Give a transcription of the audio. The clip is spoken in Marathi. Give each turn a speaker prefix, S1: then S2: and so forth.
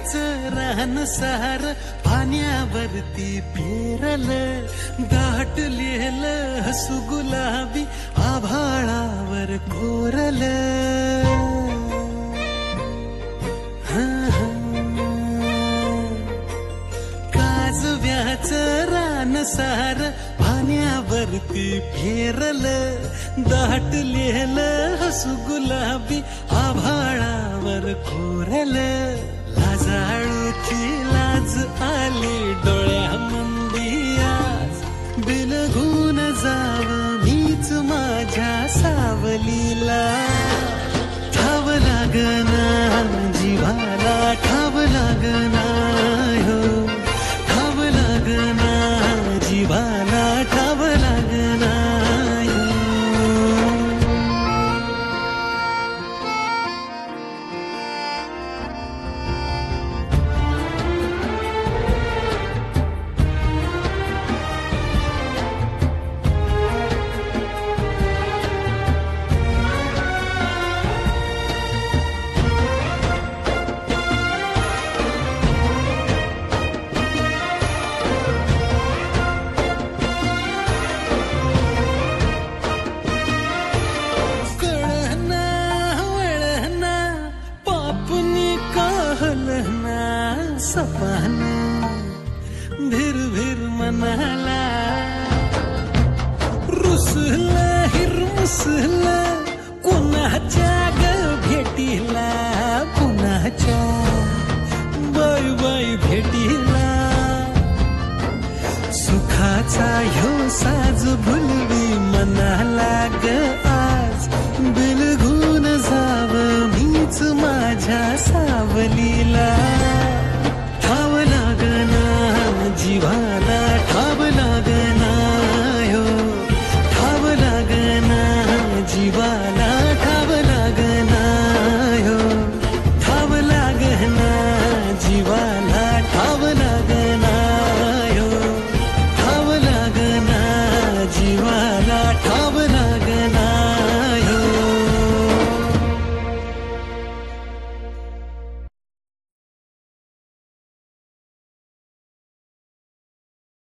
S1: रान सार पाण्यावरती पेरल, दाटलेलं हसू गुलाबी आभाळावर कोरल. काजव्याचं रान सार पाण्यावरती पेरल, दाटलेलं हसू गुलाबी आभाळावर कोरल. लाजाळूची लाज आली डोळ्यामंदी आज, बिलगून जाव मीच माझ्या सावलीला. ठाव लागना जीवाला, ठाव लागना हो, ठाव लागना जीवाला, ठाव लागना. सपान भिर भिर मनाला, रुसला हिरमुसला कोणाच्या ग भेटीला, कोणाच्या बाय बाय भेटीला. सुखाचा ह्यो साज भुलवी मनाला ग आज, बिलगून जाव मीच माझ्या सावलीला. ठाव लागना जीवा